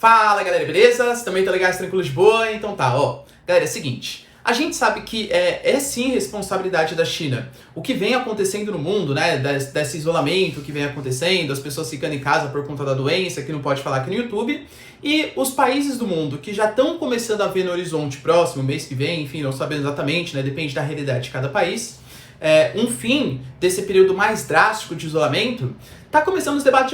Fala galera, beleza? Vocês também estão legais, tranquilos, de boa? Então tá, ó. Galera, é o seguinte, a gente sabe que é sim responsabilidade da China o que vem acontecendo no mundo, né? Desse isolamento que vem acontecendo, as pessoas ficando em casa por conta da doença, que não pode falar aqui no YouTube. E os países do mundo que já estão começando a ver no horizonte próximo, mês que vem, enfim, não sabendo exatamente, né? Depende da realidade de cada país. Um fim desse período mais drástico de isolamento, está começando os debates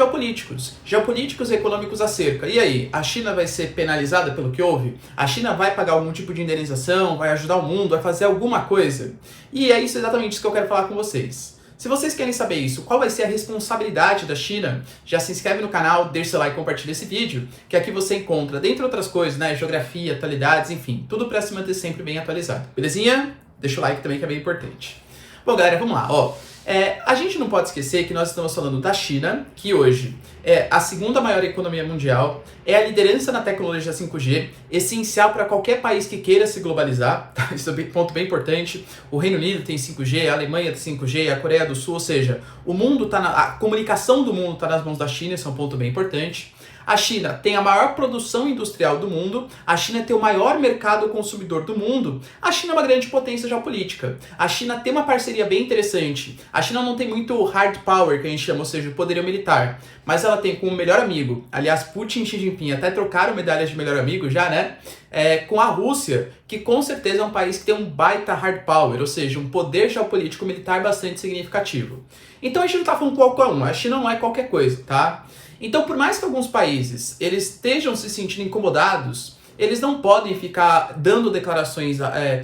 geopolíticos e econômicos acerca. E aí, a China vai ser penalizada pelo que houve? A China vai pagar algum tipo de indenização? Vai ajudar o mundo? Vai fazer alguma coisa? E é isso exatamente isso que eu quero falar com vocês. Se vocês querem saber isso, qual vai ser a responsabilidade da China, já se inscreve no canal, deixa seu like e compartilha esse vídeo, que aqui você encontra, dentre outras coisas, né, geografia, atualidades, enfim, tudo para se manter sempre bem atualizado. Belezinha? Deixa o like também que é bem importante. Bom, galera, vamos lá, ó. A gente não pode esquecer que nós estamos falando da China, que hoje é a segunda maior economia mundial, é a liderança na tecnologia 5G, essencial para qualquer país que queira se globalizar, tá? Isso é um ponto bem importante. O Reino Unido tem 5G, a Alemanha tem 5G, a Coreia do Sul, ou seja, o mundo a comunicação do mundo está nas mãos da China, isso é um ponto bem importante. A China tem a maior produção industrial do mundo, a China tem o maior mercado consumidor do mundo, a China é uma grande potência geopolítica. A China tem uma parceria bem interessante. A China não tem muito hard power, que a gente chama, ou seja, o poderio militar, mas ela tem como melhor amigo, aliás, Putin e Xi Jinping até trocaram medalhas de melhor amigo já, né? Com a Rússia, que com certeza é um país que tem um baita hard power, ou seja, um poder geopolítico militar bastante significativo. Então a gente não tá falando qualquer um, a China não é qualquer coisa, tá? Então, por mais que alguns países eles estejam se sentindo incomodados, eles não podem ficar dando declarações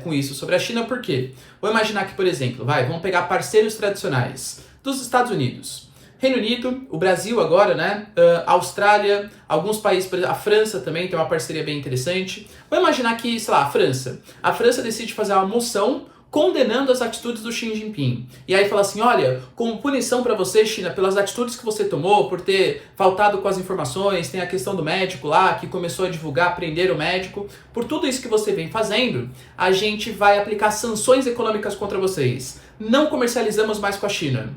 com isso sobre a China, por quê? Vou imaginar que, por exemplo, vamos pegar parceiros tradicionais dos Estados Unidos. Reino Unido, o Brasil agora, né? Austrália, alguns países, por exemplo, a França também tem uma parceria bem interessante. Vou imaginar que, sei lá, a França decide fazer uma moção condenando as atitudes do Xi Jinping. E aí fala assim, olha, como punição para você, China, pelas atitudes que você tomou, por ter faltado com as informações, tem a questão do médico lá, que começou a divulgar, prender o médico, por tudo isso que você vem fazendo, a gente vai aplicar sanções econômicas contra vocês. Não comercializamos mais com a China.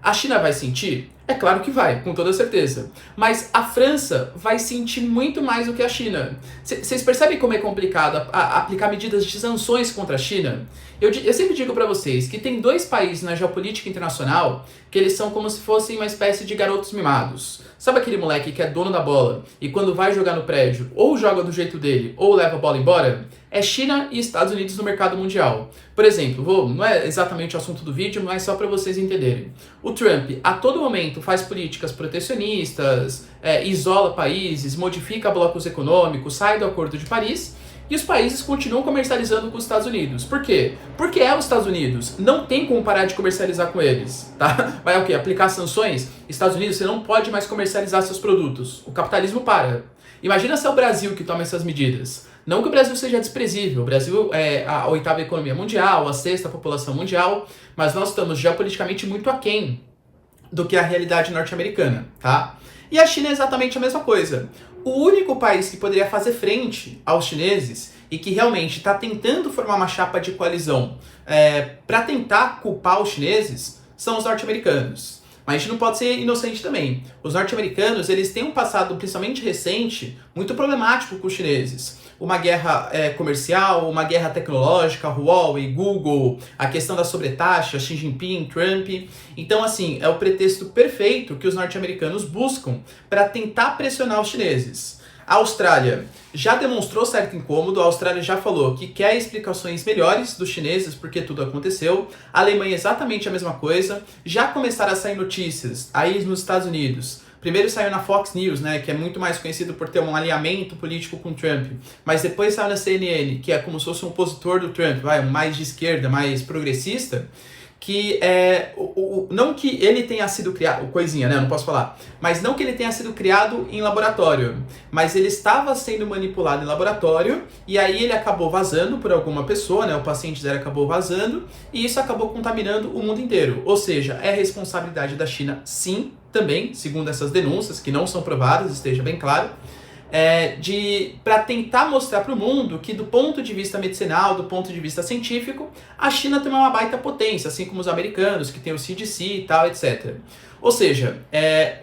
A China vai sentir? É claro que vai, com toda certeza. Mas a França vai sentir muito mais do que a China. Vocês percebem como é complicado aplicar medidas de sanções contra a China? Eu sempre digo para vocês que tem dois países na geopolítica internacional que eles são como se fossem uma espécie de garotos mimados. Sabe aquele moleque que é dono da bola e quando vai jogar no prédio ou joga do jeito dele ou leva a bola embora? É China e Estados Unidos no mercado mundial. Por exemplo, não é exatamente o assunto do vídeo, mas só para vocês entenderem. O Trump, a todo momento, faz políticas protecionistas, isola países, modifica blocos econômicos, sai do Acordo de Paris, e os países continuam comercializando com os Estados Unidos. Por quê? Porque é os Estados Unidos. Não tem como parar de comercializar com eles, tá? Vai o quê? Aplicar sanções? Estados Unidos, você não pode mais comercializar seus produtos. O capitalismo para. Imagina se é o Brasil que toma essas medidas. Não que o Brasil seja desprezível, o Brasil é a 8ª economia mundial, a 6ª população mundial, mas nós estamos geopoliticamente muito aquém do que a realidade norte-americana, tá? E a China é exatamente a mesma coisa. O único país que poderia fazer frente aos chineses e que realmente está tentando formar uma chapa de coalizão para tentar culpar os chineses são os norte-americanos. Mas a gente não pode ser inocente também. Os norte-americanos, eles têm um passado, principalmente recente, muito problemático com os chineses. Uma guerra comercial, uma guerra tecnológica, Huawei, Google, a questão da sobretaxa, Xi Jinping, Trump. Então, assim, é o pretexto perfeito que os norte-americanos buscam para tentar pressionar os chineses. A Austrália já demonstrou certo incômodo, a Austrália já falou que quer explicações melhores dos chineses porque tudo aconteceu. A Alemanha exatamente a mesma coisa. Já começaram a sair notícias aí nos Estados Unidos. Primeiro saiu na Fox News, né, que é muito mais conhecido por ter um alinhamento político com Trump. Mas depois saiu na CNN, que é como se fosse um opositor do Trump, mais de esquerda, mais progressista, que não que ele tenha sido criado, coisinha, né, não posso falar, mas não que ele tenha sido criado em laboratório, mas ele estava sendo manipulado em laboratório e aí ele acabou vazando por alguma pessoa, né, o paciente dele acabou vazando e isso acabou contaminando o mundo inteiro. Ou seja, é responsabilidade da China, sim, também, segundo essas denúncias, que não são provadas, esteja bem claro, para tentar mostrar para o mundo que do ponto de vista medicinal, do ponto de vista científico, a China também é uma baita potência, assim como os americanos, que tem o CDC e tal, etc. Ou seja,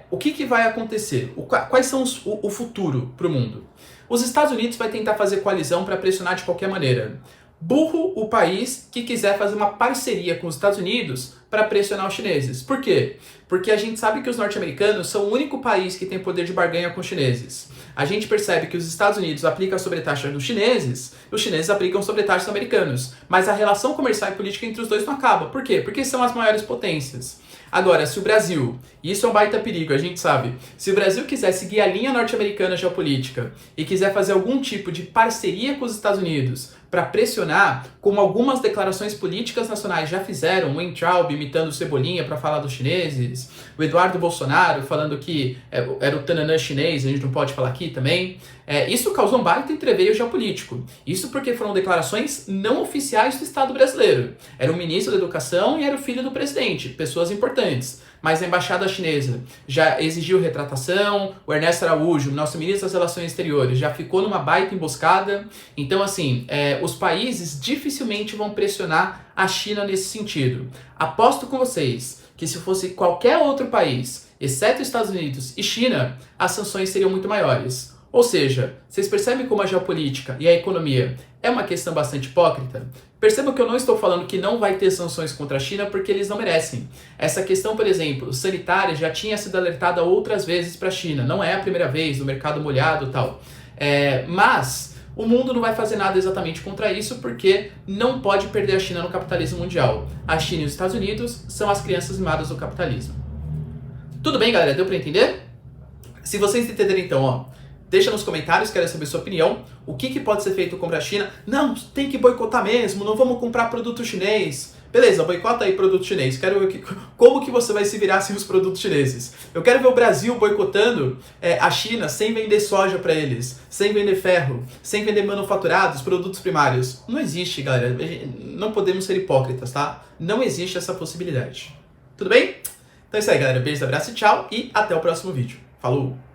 o que vai acontecer? Quais são o futuro para o mundo? Os Estados Unidos vai tentar fazer coalizão para pressionar de qualquer maneira. Burro o país que quiser fazer uma parceria com os Estados Unidos para pressionar os chineses. Por quê? Porque a gente sabe que os norte-americanos são o único país que tem poder de barganha com os chineses. A gente percebe que os Estados Unidos aplicam a sobretaxa dos chineses, os chineses aplicam sobretaxa dos americanos. Mas a relação comercial e política entre os dois não acaba. Por quê? Porque são as maiores potências. Agora, se o Brasil, e isso é um baita perigo, a gente sabe, se o Brasil quiser seguir a linha norte-americana geopolítica e quiser fazer algum tipo de parceria com os Estados Unidos para pressionar, como algumas declarações políticas nacionais já fizeram, o Wayne Traub imitando o Cebolinha para falar dos chineses, o Eduardo Bolsonaro falando que era o Tananã chinês, a gente não pode falar aqui também, isso causou um baita entreveiro geopolítico. Isso porque foram declarações não oficiais do Estado brasileiro. Era o ministro da Educação e era o filho do presidente, pessoas importantes. Mas a embaixada chinesa já exigiu retratação, o Ernesto Araújo, nosso ministro das Relações Exteriores, já ficou numa baita emboscada. Então, assim, os países dificilmente vão pressionar a China nesse sentido. Aposto com vocês que se fosse qualquer outro país, exceto Estados Unidos e China, as sanções seriam muito maiores. Ou seja, vocês percebem como a geopolítica e a economia é uma questão bastante hipócrita? Percebam que eu não estou falando que não vai ter sanções contra a China porque eles não merecem. Essa questão, por exemplo, sanitária já tinha sido alertada outras vezes para a China. Não é a primeira vez, no mercado molhado e tal. Mas o mundo não vai fazer nada exatamente contra isso porque não pode perder a China no capitalismo mundial. A China e os Estados Unidos são as crianças mimadas do capitalismo. Tudo bem, galera? Deu para entender? Se vocês entenderem então, ó, deixa nos comentários, quero saber sua opinião. O que pode ser feito contra a China? Não, tem que boicotar mesmo, não vamos comprar produto chinês. Beleza, boicota aí produto chinês. Quero ver como que você vai se virar sem os produtos chineses. Eu quero ver o Brasil boicotando a China sem vender soja para eles, sem vender ferro, sem vender manufaturados, produtos primários. Não existe, galera. Não podemos ser hipócritas, tá? Não existe essa possibilidade. Tudo bem? Então é isso aí, galera. Beijo, abraço e tchau. E até o próximo vídeo. Falou!